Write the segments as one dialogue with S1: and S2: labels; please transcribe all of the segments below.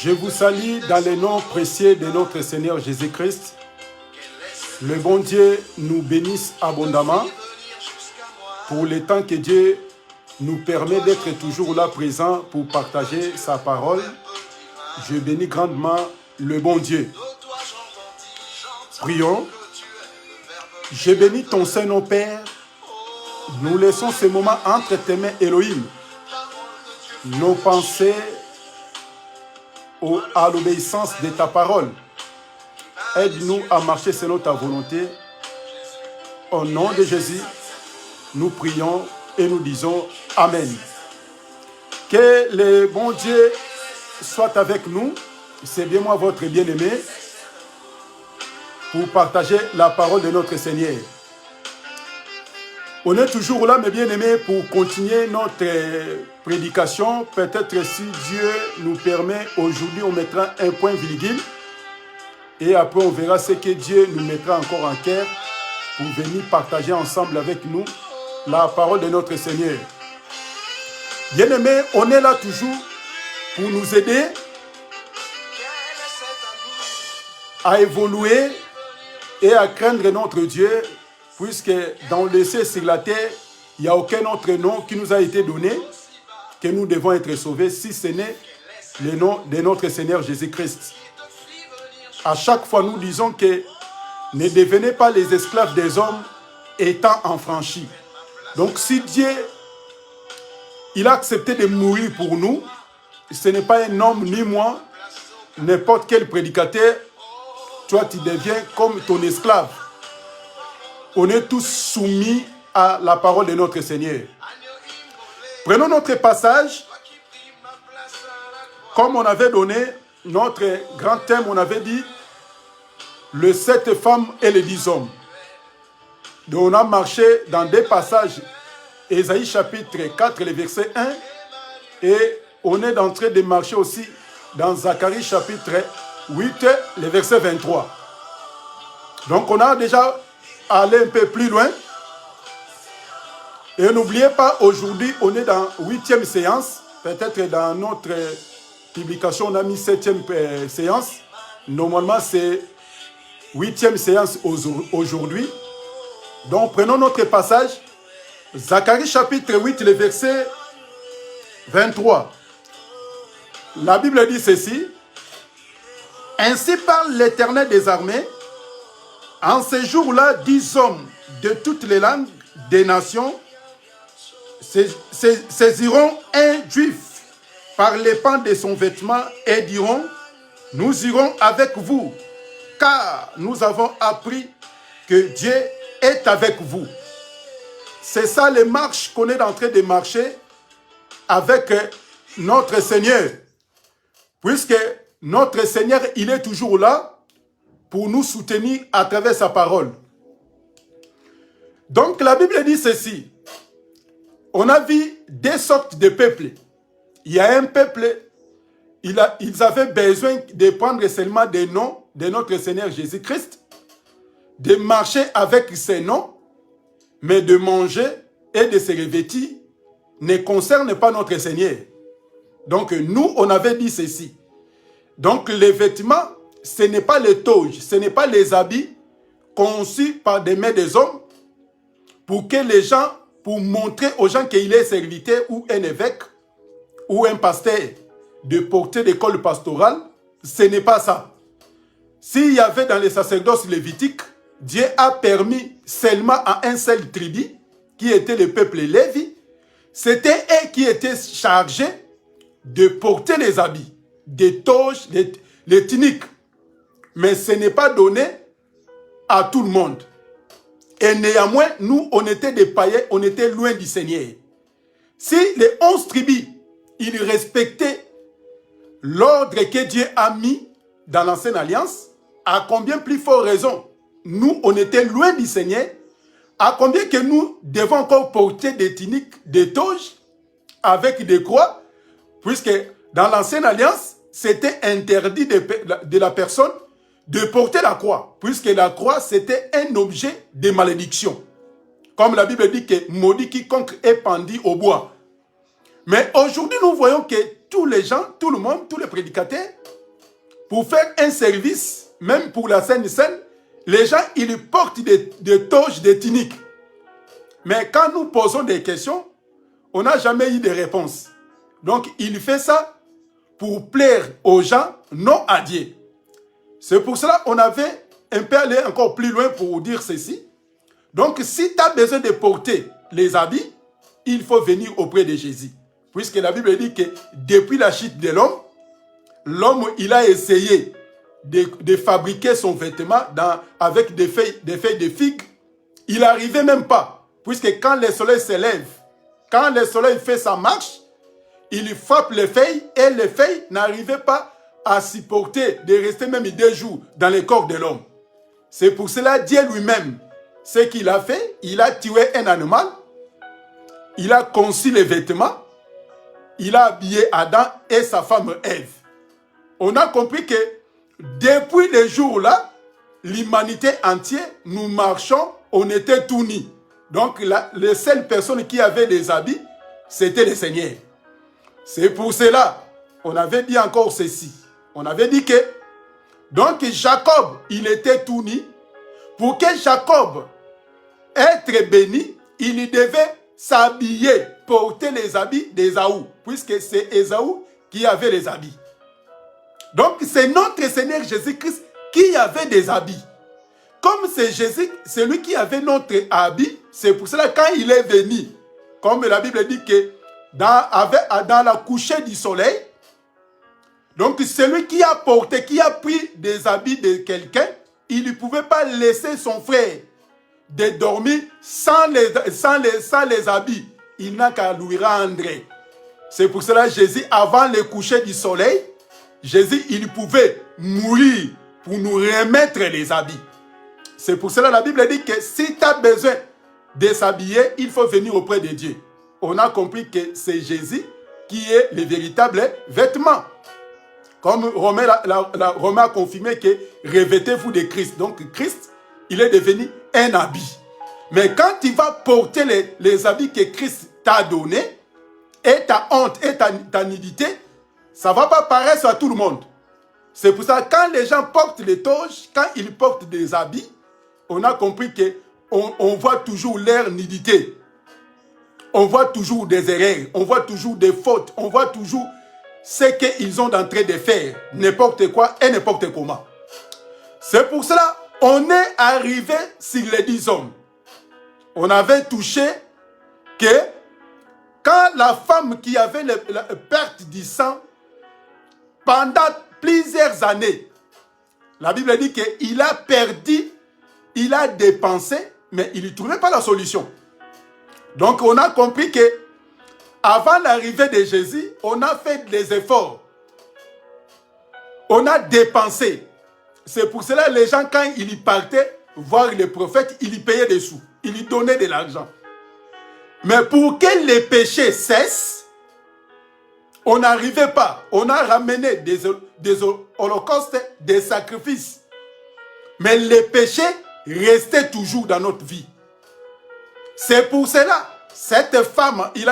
S1: Je vous salue dans le nom précieux de notre Seigneur Jésus-Christ. Le bon Dieu nous bénisse abondamment pour le temps que Dieu nous permet d'être toujours là présent pour partager sa parole. Je bénis grandement le bon Dieu. Prions. Je bénis ton Saint-Nom, Père. Nous laissons ce moment entre tes mains, Elohim. Nos pensées à l'obéissance de ta parole. Aide-nous à marcher selon ta volonté. Au nom de Jésus, nous prions et nous disons Amen. Que le bon Dieu soit avec nous. C'est bien moi, votre bien-aimé, pour partager la parole de notre Seigneur. On est toujours là, mes bien-aimés, pour continuer notre prédication. Peut-être si Dieu nous permet, aujourd'hui, on mettra un point virgule. Et après, on verra ce que Dieu nous mettra encore en cœur pour venir partager ensemble avec nous la parole de notre Seigneur. Bien-aimés, on est là toujours pour nous aider à évoluer et à craindre notre Dieu, puisque dans le ciel sur la terre, il n'y a aucun autre nom qui nous a été donné, que nous devons être sauvés, si ce n'est le nom de notre Seigneur Jésus-Christ. À chaque fois, nous disons que ne devenez pas les esclaves des hommes étant enfranchis. Donc, si Dieu, il a accepté de mourir pour nous, ce n'est pas un homme ni moi, n'importe quel prédicateur, toi, tu deviens comme ton esclave. On est tous soumis à la parole de notre Seigneur. Prenons notre passage. Comme on avait donné notre grand thème, on avait dit les 7 femmes et les 10 hommes. Donc on a marché dans des passages, Ésaïe chapitre 4, le verset 1, et on est en train de marcher aussi dans Zacharie chapitre 8, le verset 23. Donc on a déjà allé un peu plus loin. Et n'oubliez pas, aujourd'hui, on est dans 8e séance. Peut-être dans notre publication, on a mis 7e séance. Normalement, c'est 8e séance aujourd'hui. Donc, prenons notre passage. Zacharie chapitre 8, le verset 23. La Bible dit ceci. Ainsi parle l'Éternel des armées. En ces jours-là, 10 hommes de toutes les langues des nations saisiront un juif par les pans de son vêtement et diront, nous irons avec vous, car nous avons appris que Dieu est avec vous. C'est ça les marches qu'on est en train de marcher avec notre Seigneur. Puisque notre Seigneur, il est toujours là pour nous soutenir à travers sa parole. Donc la Bible dit ceci. On a vu deux sortes de peuples. Il y a un peuple, ils avaient besoin de prendre seulement des noms de notre Seigneur Jésus-Christ, de marcher avec ces noms, mais de manger et de se revêtir ne concerne pas notre Seigneur. Donc nous, on avait dit ceci. Donc les vêtements, ce n'est pas les toges, ce n'est pas les habits conçus par des mains des hommes pour que les gens, pour montrer aux gens qu'il est serviteur ou un évêque ou un pasteur de porter des cols pastorales. Ce n'est pas ça. S'il y avait dans les sacerdoces lévitiques, Dieu a permis seulement à un seul tribu, qui était le peuple Lévi, c'était eux qui étaient chargés de porter les habits, des toges, les tuniques. Mais ce n'est pas donné à tout le monde. Et néanmoins, nous, on était des païens, on était loin du Seigneur. Si les 11 tribus, ils respectaient l'ordre que Dieu a mis dans l'ancienne alliance, à combien plus fort raison nous, on était loin du Seigneur, à combien que nous devons encore porter des tuniques, des toges avec des croix, puisque dans l'ancienne alliance, c'était interdit de la personne de porter la croix, puisque la croix, c'était un objet de malédiction. Comme la Bible dit que maudit quiconque est pendu au bois. Mais aujourd'hui, nous voyons que tous les gens, tout le monde, tous les prédicateurs, pour faire un service, même pour la Sainte Seine, les gens, ils portent des toges, des tuniques. Mais quand nous posons des questions, on n'a jamais eu de réponse. Donc, il fait ça pour plaire aux gens, non à Dieu. C'est pour cela qu'on avait un peu allé encore plus loin pour dire ceci. Donc, si tu as besoin de porter les habits, il faut venir auprès de Jésus. Puisque la Bible dit que depuis la chute de l'homme, il a essayé de fabriquer son vêtement avec des feuilles de figues. Il n'arrivait même pas. Puisque quand le soleil se lève, quand le soleil fait sa marche, il frappe les feuilles et les feuilles n'arrivaient pas à supporter de rester même 2 jours dans le corps de l'homme. C'est pour cela Dieu lui-même, ce qu'il a fait, il a tué un animal, il a conçu les vêtements, il a habillé Adam et sa femme Ève. On a compris que depuis le jour-là, l'humanité entière, nous marchons, on était tout nus. Donc les seules personnes qui avaient des habits, c'était le Seigneur. C'est pour cela, on avait dit encore ceci. On avait dit que, donc Jacob, il était tout nu. Pour que Jacob être béni, il devait s'habiller, porter les habits d'Ésaü, puisque c'est Ésaü qui avait les habits. Donc c'est notre Seigneur Jésus-Christ qui avait des habits. Comme c'est Jésus, c'est lui qui avait notre habit, c'est pour cela quand il est venu, comme la Bible dit que dans la couchée du soleil, donc celui qui a porté, qui a pris des habits de quelqu'un, il ne pouvait pas laisser son frère de dormir sans les habits. Il n'a qu'à lui rendre. C'est pour cela Jésus, avant le coucher du soleil, Jésus, il pouvait mourir pour nous remettre les habits. C'est pour cela la Bible dit que si tu as besoin de s'habiller, il faut venir auprès de Dieu. On a compris que c'est Jésus qui est le véritable vêtement. Comme Romain a confirmé que revêtez-vous de Christ. Donc Christ, il est devenu un habit. Mais quand tu vas porter les habits que Christ t'a donnés, et ta honte et ta nudité, ça ne va pas paraître à tout le monde. C'est pour ça que quand les gens portent les toges, quand ils portent des habits, on a compris qu'on voit toujours leur nudité. On voit toujours des erreurs, on voit toujours des fautes, on voit toujours ce qu'ils ont en train de faire, n'importe quoi et n'importe comment. C'est pour cela qu'on est arrivé sur les 10 hommes. On avait touché que quand la femme qui avait la perte du sang, pendant plusieurs années, la Bible dit qu'il a perdu, il a dépensé, mais il ne trouvait pas la solution. Donc on a compris que avant l'arrivée de Jésus, on a fait des efforts. On a dépensé. C'est pour cela que les gens, quand ils partaient voir les prophètes, ils y payaient des sous. Ils lui donnaient de l'argent. Mais pour que les péchés cessent, on n'arrivait pas. On a ramené des holocaustes, des sacrifices. Mais les péchés restaient toujours dans notre vie. C'est pour cela, cette femme, elle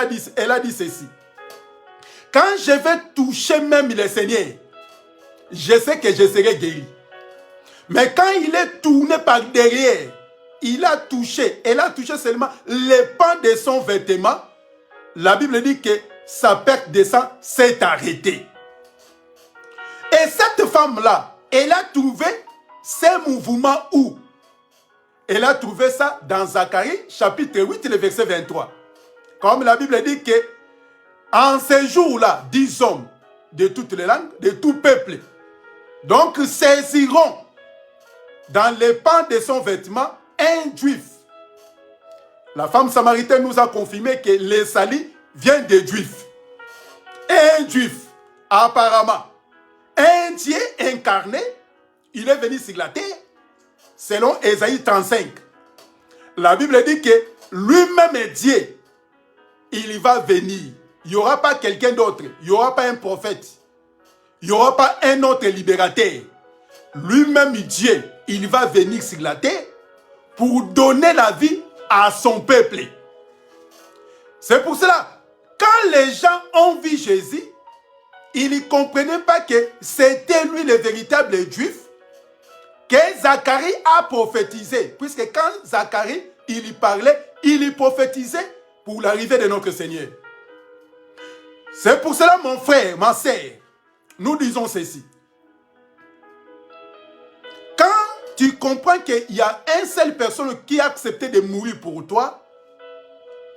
S1: a dit ceci. Quand je vais toucher même le Seigneur, je sais que je serai guéri. Mais quand il est tourné par derrière, elle a touché seulement les pans de son vêtement, la Bible dit que sa perte de sang s'est arrêtée. Et cette femme-là, elle a trouvé ces mouvements où? Elle a trouvé ça dans Zacharie, chapitre 8, le verset 23. Comme la Bible dit que en ces jours-là, 10 hommes de toutes les langues, de tout peuple, donc saisiront dans les pans de son vêtement un juif. La femme samaritaine nous a confirmé que les salis viennent des juifs. Un juif, apparemment, un Dieu incarné, il est venu sur la terre selon Ésaïe 35, la Bible dit que lui-même est Dieu. Il va venir. Il n'y aura pas quelqu'un d'autre. Il n'y aura pas un prophète. Il n'y aura pas un autre libérateur. Lui-même Dieu, il va venir sur la terre pour donner la vie à son peuple. C'est pour cela, quand les gens ont vu Jésus, ils ne comprenaient pas que c'était lui le véritable juif que Zacharie a prophétisé. Puisque quand Zacharie, il y parlait, il y prophétisait pour l'arrivée de notre Seigneur. C'est pour cela, mon frère, ma sœur, nous disons ceci. Quand tu comprends qu'il y a une seule personne qui a accepté de mourir pour toi,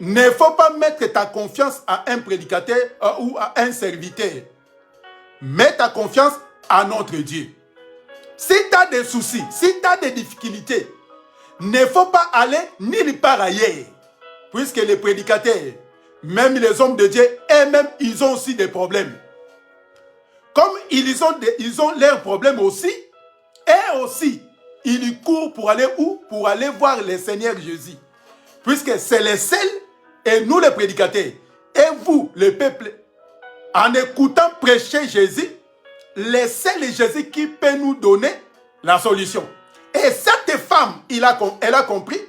S1: ne faut pas mettre ta confiance à un prédicateur ou à un serviteur. Mets ta confiance à notre Dieu. Si tu as des soucis, si tu as des difficultés, ne faut pas aller nulle part ailleurs. Puisque les prédicateurs, même les hommes de Dieu, eux-mêmes, ils ont aussi des problèmes. Comme ils ont leurs problèmes aussi, et aussi, ils courent pour aller où? Pour aller voir le Seigneur Jésus. Puisque c'est les seuls, et nous les prédicateurs, et vous, le peuple, en écoutant prêcher Jésus, le seul Jésus qui peut nous donner la solution. Et cette femme, elle a compris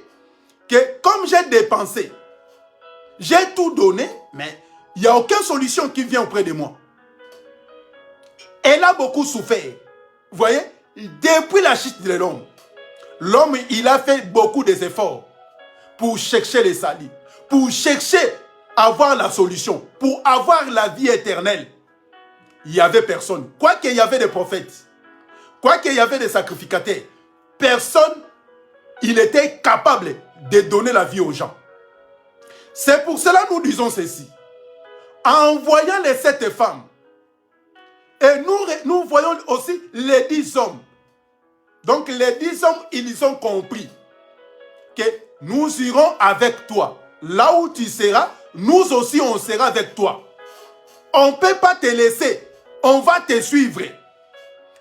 S1: que comme j'ai dépensé, j'ai tout donné, mais il n'y a aucune solution qui vient auprès de moi. Elle a beaucoup souffert. Vous voyez, depuis la chute de l'homme, l'homme, il a fait beaucoup d'efforts pour chercher le salut, pour chercher à avoir la solution, pour avoir la vie éternelle. Il n'y avait personne. Quoi qu'il y avait des prophètes, quoi qu'il y avait des sacrificateurs, personne, il était capable de donner la vie aux gens. C'est pour cela que nous disons ceci. En voyant les 7 femmes, et nous voyons aussi les 10 hommes. Donc les 10 hommes, ils ont compris que nous irons avec toi. Là où tu seras, nous aussi on sera avec toi. On ne peut pas te laisser. On va te suivre.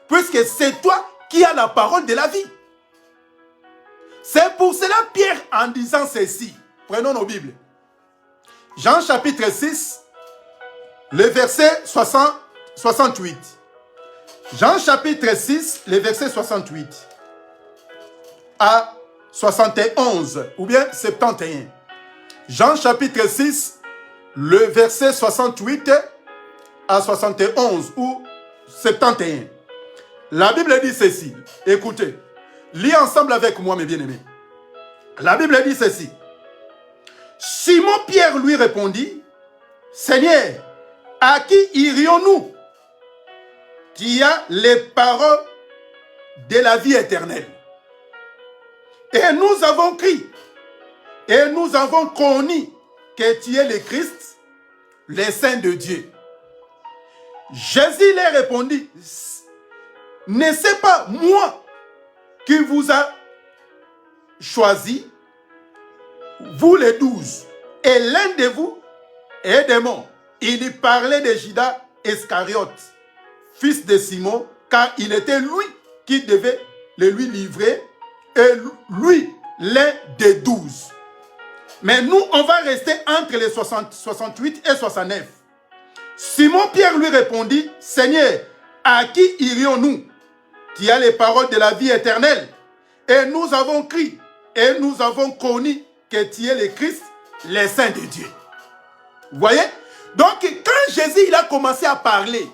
S1: Puisque c'est toi qui as la parole de la vie. C'est pour cela Pierre, en disant ceci, prenons nos Bibles. Jean chapitre 6, le verset 68. Jean chapitre 6, le verset 68 à 71 ou bien 71. Jean chapitre 6, le verset 68 à 71 ou 71. La Bible dit ceci. Écoutez, lis ensemble avec moi mes bien-aimés. La Bible dit ceci. Simon Pierre lui répondit, Seigneur, à qui irions-nous? Tu as les paroles de la vie éternelle. Et nous avons crié, et nous avons connu que tu es le Christ, le Saint de Dieu. Jésus leur répondit, n'est-ce pas moi qui vous a choisi, vous les 12, et l'un de vous est démon. Il parlait de Judas Iscariote, fils de Simon, car il était lui qui devait le lui livrer, et lui l'un des 12. Mais nous, on va rester entre les 68 et 69. Simon Pierre lui répondit, Seigneur, à qui irions-nous? Tu as les paroles de la vie éternelle. Et nous avons crié, et nous avons connu que tu es le Christ, le Saint de Dieu. Vous voyez? Donc, quand Jésus il a commencé à parler,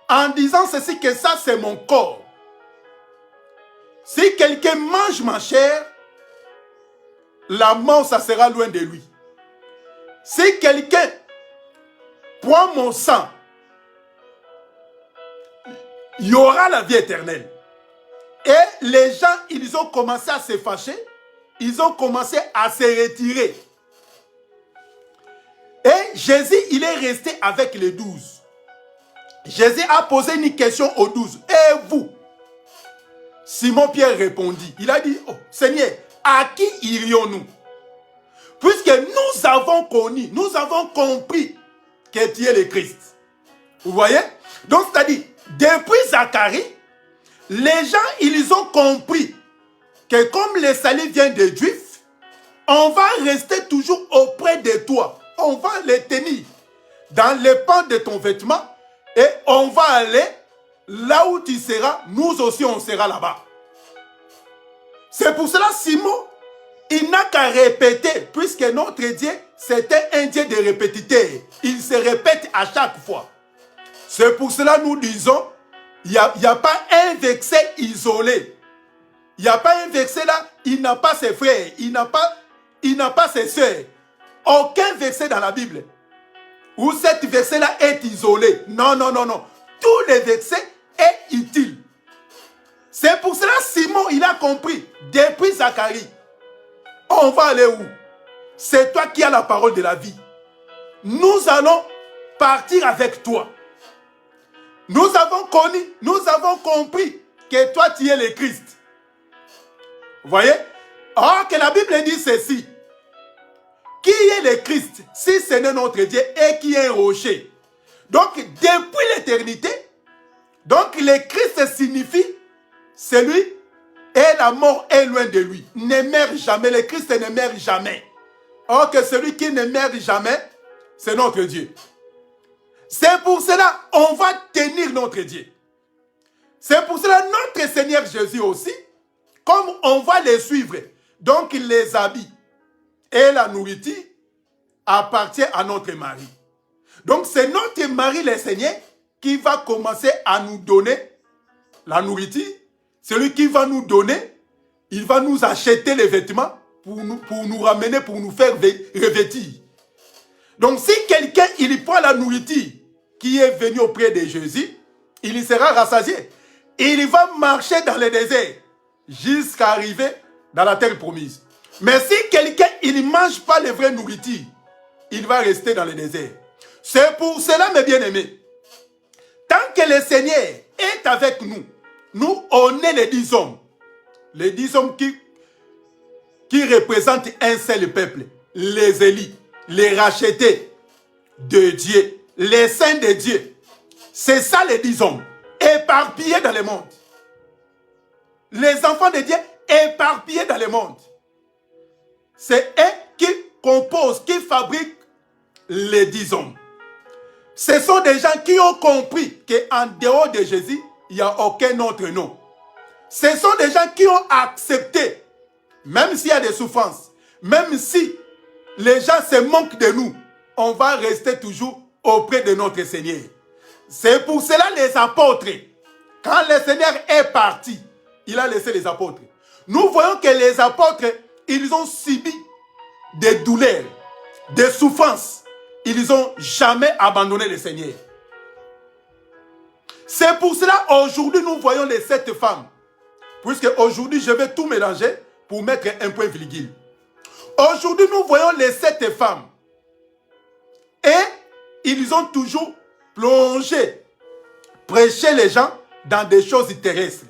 S1: en disant ceci, que ça c'est mon corps. Si quelqu'un mange ma chair, la mort, ça sera loin de lui. Si quelqu'un prend mon sang, il y aura la vie éternelle. Et les gens, ils ont commencé à se fâcher, ils ont commencé à se retirer. Et Jésus, il est resté avec les 12. Jésus a posé une question aux 12. Et vous? Simon Pierre répondit. Il a dit, oh, Seigneur, à qui irions-nous? Puisque nous avons connu, nous avons compris que tu es le Christ. Vous voyez? Donc, c'est-à-dire, depuis Zacharie, les gens, ils ont compris que comme le salut vient des Juifs, on va rester toujours auprès de toi. On va les tenir dans les pans de ton vêtement et on va aller là où tu seras, nous aussi on sera là-bas. C'est pour cela Simon, il n'a qu'à répéter, puisque notre Dieu, c'était un Dieu de répétiteur. Il se répète à chaque fois. C'est pour cela nous disons, il n'y a pas un verset isolé. Il n'y a pas un verset là, il n'a pas ses frères, il n'a pas ses soeurs. Aucun verset dans la Bible où cet verset-là est isolé. Non, non, non, non. Tous les versets sont utiles. C'est pour cela Simon, il a compris. Depuis Zacharie, on va aller où? C'est toi qui as la parole de la vie. Nous allons partir avec toi. Nous avons connu, nous avons compris que toi tu es le Christ. Vous voyez? Or que la Bible dit ceci. Qui est le Christ si ce n'est notre Dieu et qui est un rocher? Donc depuis l'éternité, donc le Christ signifie celui et la mort est loin de lui. Ne meurt jamais, le Christ ne meurt jamais. Or que celui qui ne meurt jamais, c'est notre Dieu. C'est pour cela on va tenir notre Dieu. C'est pour cela notre Seigneur Jésus aussi, comme on va les suivre, donc les habits et la nourriture appartient à notre mari. Donc c'est notre mari le Seigneur qui va commencer à nous donner la nourriture. Celui qui va nous donner, il va nous acheter les vêtements pour nous ramener, pour nous faire revêtir. Donc si quelqu'un il prend la nourriture qui est venue auprès de Jésus, il sera rassasié. Il va marcher dans le désert jusqu'à arriver dans la terre promise. Mais si quelqu'un il ne mange pas les vraies nourritures, il va rester dans le désert. C'est pour cela, mes bien-aimés, tant que le Seigneur est avec nous, nous, on est les 10 hommes. Les 10 hommes qui représentent un seul peuple. Les élus, les rachetés de Dieu, les saints de Dieu. C'est ça les 10 hommes, éparpillés dans le monde. Les enfants de Dieu éparpillés dans le monde. C'est eux qui composent, qui fabriquent les 10 hommes. Ce sont des gens qui ont compris qu'en dehors de Jésus, il n'y a aucun autre nom. Ce sont des gens qui ont accepté, même s'il y a des souffrances, même si les gens se moquent de nous, on va rester toujours auprès de notre Seigneur. C'est pour cela les apôtres, quand le Seigneur est parti, il a laissé les apôtres. Nous voyons que les apôtres, ils ont subi des douleurs, des souffrances. Ils n'ont jamais abandonné le Seigneur. C'est pour cela, aujourd'hui, nous voyons les 7 femmes. Puisque aujourd'hui, je vais tout mélanger pour mettre un point virgule. Aujourd'hui, nous voyons les 7 femmes. Et ils ont toujours plongé, prêché les gens dans des choses terrestres.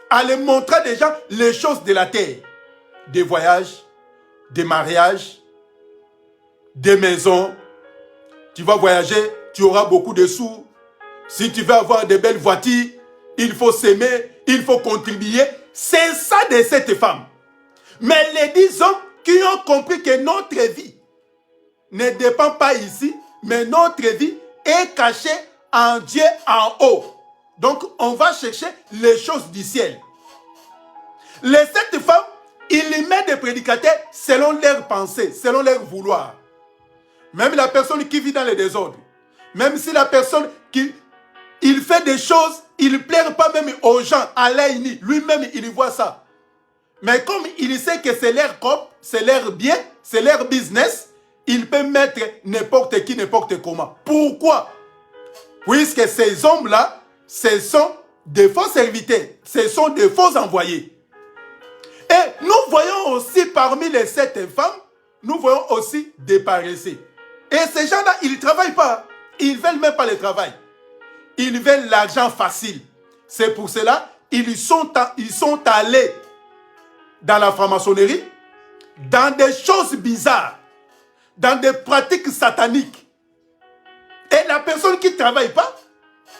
S1: À les montrer des gens les choses de la terre. Des voyages, des mariages, des maisons. Tu vas voyager, tu auras beaucoup de sous. Si tu veux avoir de belles voitures, il faut s'aimer, il faut contribuer. C'est ça de cette femme. Mais les 10 hommes qui ont compris que notre vie ne dépend pas ici, mais notre vie est cachée en Dieu en haut. Donc on va chercher les choses du ciel. Les 7 femmes, ils mettent des prédicateurs selon leurs pensées, selon leurs vouloirs. Même la personne qui vit dans le désordre, même si la personne qui il fait des choses, il ne plaît pas même aux gens, à l'œil, lui-même il voit ça. Mais comme il sait que c'est leur corps, c'est leur bien, c'est leur business, il peut mettre n'importe qui, n'importe comment. Pourquoi? Puisque ces hommes-là, ce sont des faux serviteurs, ce sont des faux envoyés. Et nous voyons aussi parmi les 7 femmes, nous voyons aussi des paresseux. Et ces gens-là, ils ne travaillent pas. Ils ne veulent même pas le travail. Ils veulent l'argent facile. C'est pour cela ils sont allés dans la franc-maçonnerie, dans des choses bizarres, dans des pratiques sataniques. Et la personne qui ne travaille pas,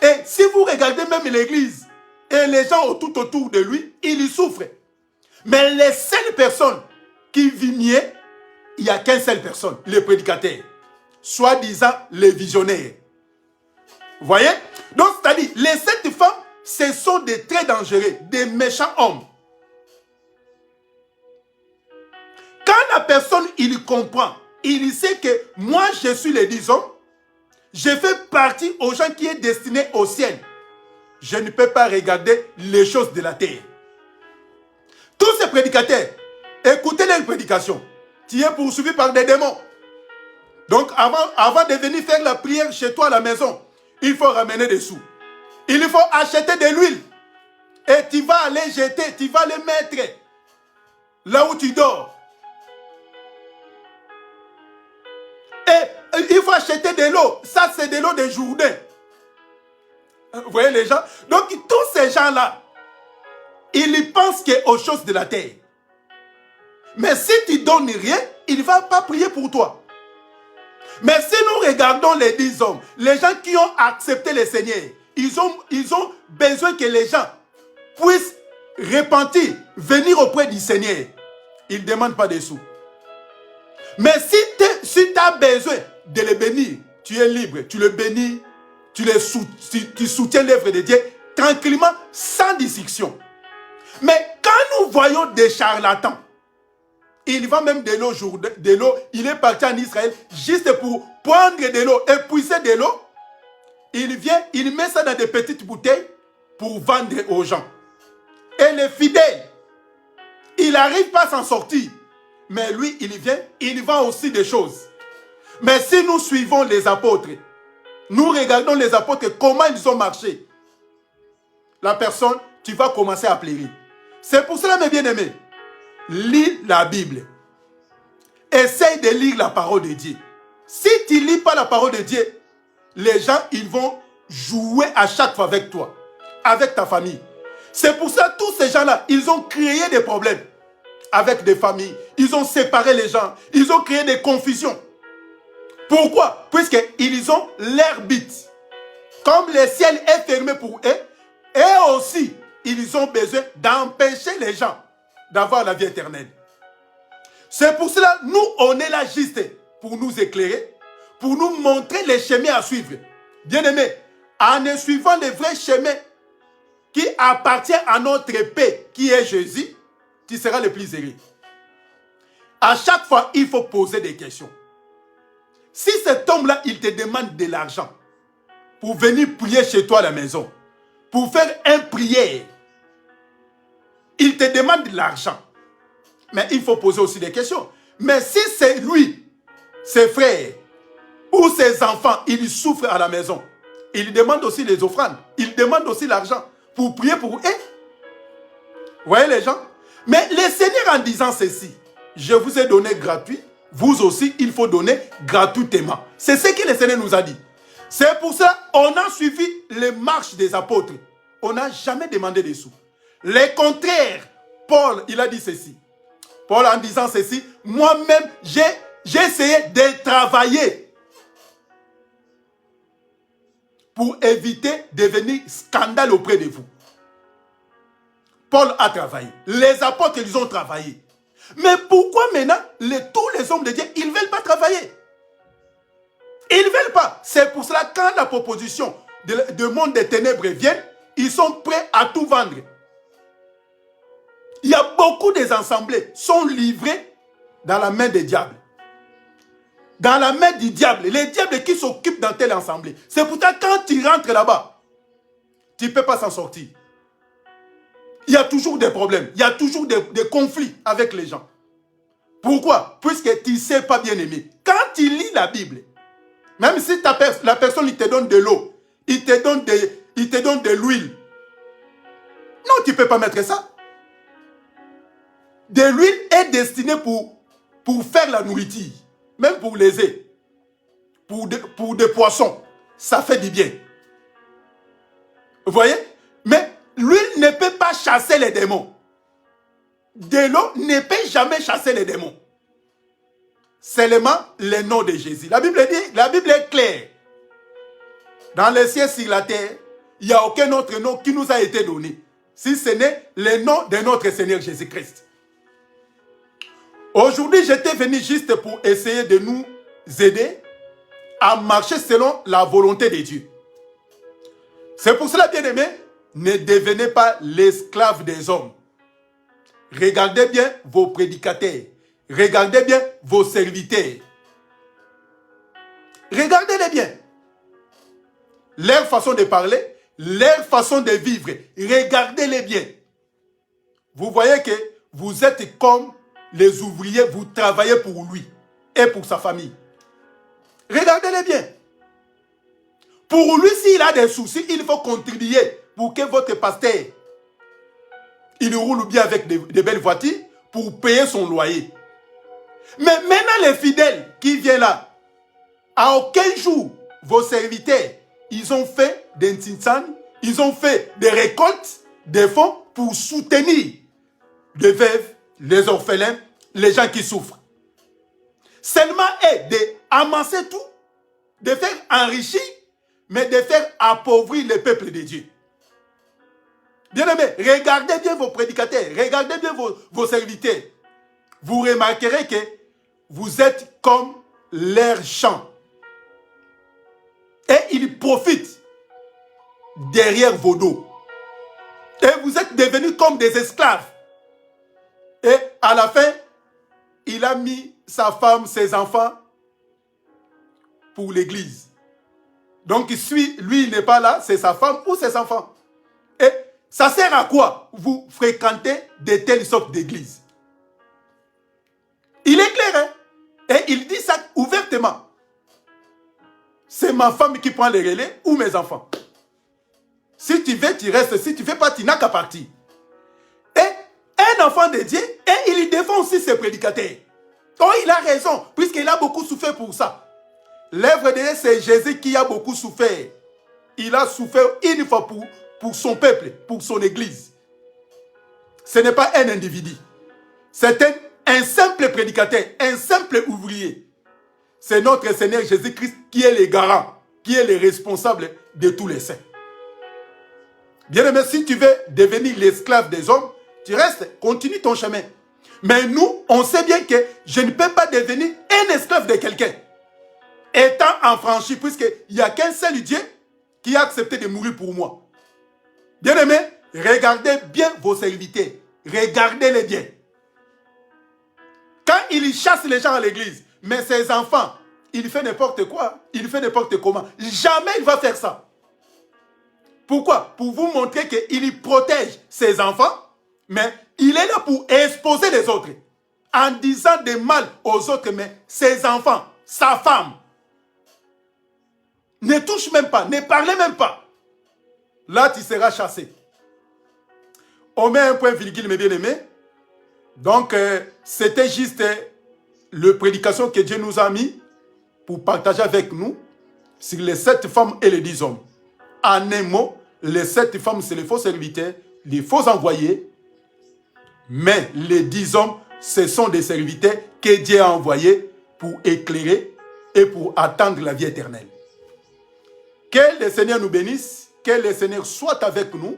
S1: et si vous regardez même l'église, et les gens tout autour de lui, ils souffrent. Mais les seules personnes qui vivent mieux, il n'y a qu'une seule personne, les prédicateurs. Soi-disant les visionnaires. Vous voyez? Donc, c'est-à-dire, les 7 femmes, ce sont des très dangereux, des méchants hommes. Quand la personne, il comprend, il sait que moi, je suis les 10 hommes, je fais partie aux gens qui est destiné au ciel. Je ne peux pas regarder les choses de la terre. Tous ces prédicateurs, écoutez leurs prédications. Tu es poursuivi par des démons. Donc, avant de venir faire la prière chez toi à la maison, il faut ramener des sous. Il faut acheter de l'huile. Et tu vas aller jeter, tu vas les mettre là où tu dors. Et il faut acheter de l'eau. Ça, c'est de l'eau de Jourdain. Vous voyez les gens? Donc, tous ces gens-là, ils pensent aux choses de la terre. Mais si tu ne donnes rien, il ne va pas prier pour toi. Mais si nous regardons les 10 hommes, les gens qui ont accepté le Seigneur, ils ont besoin que les gens puissent repentir, venir auprès du Seigneur. Ils ne demandent pas de sous. Mais si tu as besoin de les bénir, tu es libre, tu le bénis, tu soutiens l'œuvre de Dieu tranquillement, sans discussion. Mais quand nous voyons des charlatans, il va même de l'eau, il est parti en Israël juste pour prendre de l'eau, épuiser de l'eau. Il vient, il met ça dans des petites bouteilles pour vendre aux gens. Et les fidèles, il n'arrive pas à s'en sortir. Mais lui, il vient, il vend aussi des choses. Mais si nous suivons les apôtres, nous regardons les apôtres, comment ils ont marché, la personne, tu vas commencer à pleurer. C'est pour cela, mes bien-aimés, lis la Bible. Essaye de lire la parole de Dieu. Si tu ne lis pas la parole de Dieu, les gens, ils vont jouer à chaque fois avec toi, avec ta famille. C'est pour ça que tous ces gens-là, ils ont créé des problèmes avec des familles. Ils ont séparé les gens. Ils ont créé des confusions. Pourquoi? Puisqu'ils ont leur but. Comme le ciel est fermé pour eux, et aussi, ils ont besoin d'empêcher les gens d'avoir la vie éternelle. C'est pour cela, nous, on est là juste pour nous éclairer, pour nous montrer les chemins à suivre. Bien-aimés, en suivant les vrais chemins qui appartiennent à notre paix, qui est Jésus, tu seras le plus heureux. À chaque fois, il faut poser des questions. Si cet homme-là, il te demande de l'argent pour venir prier chez toi à la maison, pour faire une prière, il te demande de l'argent. Mais il faut poser aussi des questions. Mais si c'est lui, ses frères ou ses enfants, ils souffrent à la maison, il demande aussi les offrandes, il demande aussi l'argent pour prier pour eux. Vous voyez les gens? Mais le Seigneur en disant ceci, je vous ai donné gratuit, vous aussi, il faut donner gratuitement. C'est ce que le Seigneur nous a dit. C'est pour ça qu'on a suivi les marches des apôtres. On n'a jamais demandé des sous. Le contraire, Paul, il a dit ceci. Paul en disant ceci, moi-même, j'ai essayé de travailler pour éviter de devenir scandale auprès de vous. Paul a travaillé. Les apôtres, ils ont travaillé. Mais pourquoi maintenant, tous les hommes de Dieu, ils ne veulent pas travailler? Ils ne veulent pas. C'est pour cela, quand la proposition de monde des ténèbres vient, ils sont prêts à tout vendre. Il y a beaucoup des assemblées qui sont livrées dans la main des diables. Dans la main du diable. Les diables qui s'occupent dans telle assemblée. C'est pourtant quand tu rentres là-bas, tu ne peux pas s'en sortir. Il y a toujours des problèmes. Il y a toujours des conflits avec les gens. Pourquoi? Puisque tu ne sais pas bien aimer. Quand tu lis la Bible, même si la personne il te donne de l'eau, il te donne de l'huile. Non, tu ne peux pas mettre ça. De l'huile est destinée pour faire la nourriture. Même pour les œufs. Pour des poissons. Ça fait du bien. Vous voyez? Mais l'huile ne peut pas chasser les démons. De l'eau ne peut jamais chasser les démons. Seulement le nom de Jésus. La Bible est claire. Dans les cieux sur la terre, il n'y a aucun autre nom qui nous a été donné. Si ce n'est le nom de notre Seigneur Jésus-Christ. Aujourd'hui, j'étais venu juste pour essayer de nous aider à marcher selon la volonté de Dieu. C'est pour cela, bien-aimés, ne devenez pas l'esclave des hommes. Regardez bien vos prédicateurs. Regardez bien vos serviteurs. Regardez-les bien. Leur façon de parler, leur façon de vivre. Regardez-les bien. Vous voyez que vous êtes comme les ouvriers, vous travaillez pour lui et pour sa famille. Regardez-les bien. Pour lui, s'il a des soucis, il faut contribuer pour que votre pasteur, il roule bien avec de belles voitures pour payer son loyer. Mais maintenant, les fidèles qui viennent là, à aucun jour, vos serviteurs, ils ont fait des tintans, ils ont fait des récoltes, des fonds pour soutenir les veuves, les orphelins, les gens qui souffrent. Seulement est d'amasser tout, de faire enrichir, mais de faire appauvrir le peuple de Dieu. Bien-aimés, regardez bien vos prédicateurs, regardez bien vos serviteurs. Vous remarquerez que vous êtes comme leur champ. Et ils profitent derrière vos dos. Et vous êtes devenus comme des esclaves. Et à la fin, il a mis sa femme, ses enfants pour l'église. Donc, lui, il n'est pas là, c'est sa femme ou ses enfants. Et ça sert à quoi vous fréquentez de telles sortes d'églises? Il est clair, hein? Et il dit ça ouvertement. C'est ma femme qui prend les relais ou mes enfants. Si tu veux, tu restes. Si tu ne veux pas, tu n'as qu'à partir. Et un enfant de Dieu, et il défend aussi ses prédicateurs. Oh, il a raison, puisqu'il a beaucoup souffert pour ça. L'œuvre de Dieu, c'est Jésus qui a beaucoup souffert. Il a souffert une fois pour son peuple, pour son église. Ce n'est pas un individu. C'est un simple prédicateur, un simple ouvrier. C'est notre Seigneur Jésus-Christ qui est le garant, qui est le responsable de tous les saints. Bien-aimé, si tu veux devenir l'esclave des hommes, tu restes, continue ton chemin. Mais nous, on sait bien que je ne peux pas devenir un esclave de quelqu'un. Étant affranchi, puisqu'il n'y a qu'un seul Dieu qui a accepté de mourir pour moi. Bien-aimé, regardez bien vos serviteurs. Regardez-les bien. Quand il chasse les gens à l'église, mais ses enfants, il fait n'importe quoi, il fait n'importe comment. Jamais il va faire ça. Pourquoi? Pour vous montrer qu'il protège ses enfants, mais il est là pour exposer les autres. En disant des mal aux autres, mais ses enfants, sa femme, ne touche même pas, ne parlez même pas. Là, tu seras chassé. On met un point virgule, mes bien-aimés. Donc, c'était juste la prédication que Dieu nous a mis pour partager avec nous sur les 7 femmes et les 10 hommes. En un mot, les 7 femmes, c'est les faux serviteurs, les faux envoyés. Mais les 10 hommes, ce sont des serviteurs que Dieu a envoyés pour éclairer et pour attendre la vie éternelle. Que le Seigneur nous bénisse, que le Seigneur soit avec nous.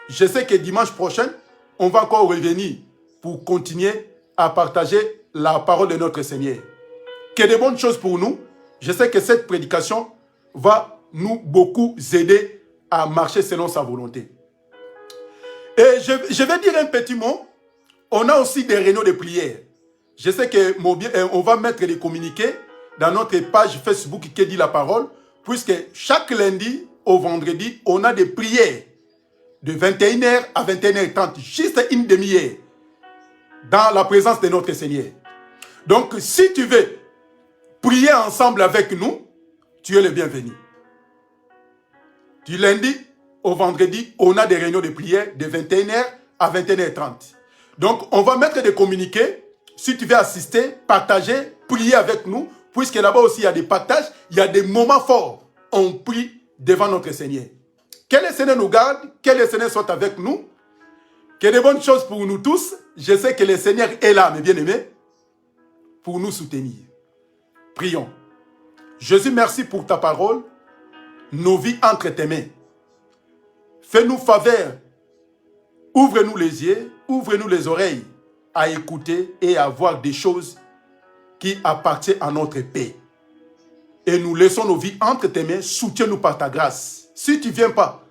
S1: Je sais que dimanche prochain, on va encore revenir pour continuer à partager la parole de notre Seigneur. Que de bonnes choses pour nous. Je sais que cette prédication va nous beaucoup aider à marcher selon sa volonté. Et je vais dire un petit mot. On a aussi des réunions de prière. Je sais qu'on va mettre des communiqués dans notre page Facebook qui dit la parole, puisque chaque lundi au vendredi, on a des prières de 21h à 21h30, juste une demi-heure, dans la présence de notre Seigneur. Donc, si tu veux prier ensemble avec nous, tu es le bienvenu. Du lundi au vendredi, on a des réunions de prière de 21h à 21h30. Donc, on va mettre des communiqués. Si tu veux assister, partager, prier avec nous, puisque là-bas aussi, il y a des partages, il y a des moments forts. On prie devant notre Seigneur. Que le Seigneur nous garde, que le Seigneur soit avec nous, que de bonnes choses pour nous tous. Je sais que le Seigneur est là, mes bien-aimés, pour nous soutenir. Prions. Jésus, merci pour ta parole. Nos vies entre tes mains. Fais-nous faveur. Ouvre-nous les yeux, ouvre-nous les oreilles, à écouter et à voir des choses qui appartiennent à notre paix. Et nous laissons nos vies entre tes mains, soutiens-nous par ta grâce. Si tu ne viens pas,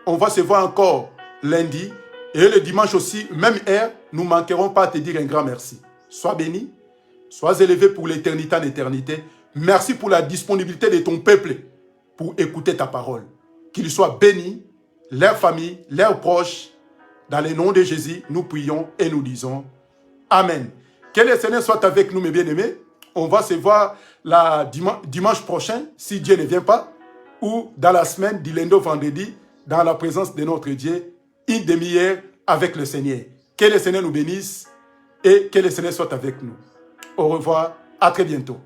S1: on va se voir encore lundi et le dimanche aussi, même heure, nous ne manquerons pas à te dire un grand merci. Sois béni, sois élevé pour l'éternité en éternité. Merci pour la disponibilité de ton peuple pour écouter ta parole. Qu'ils soient bénis, leurs familles, leurs proches. Dans le nom de Jésus, nous prions et nous disons Amen. Que le Seigneur soit avec nous, mes bien-aimés. On va se voir dimanche prochain, si Dieu ne vient pas, ou dans la semaine du lundi au vendredi, dans la présence de notre Dieu, une demi-heure avec le Seigneur. Que le Seigneur nous bénisse et que le Seigneur soit avec nous. Au revoir, à très bientôt.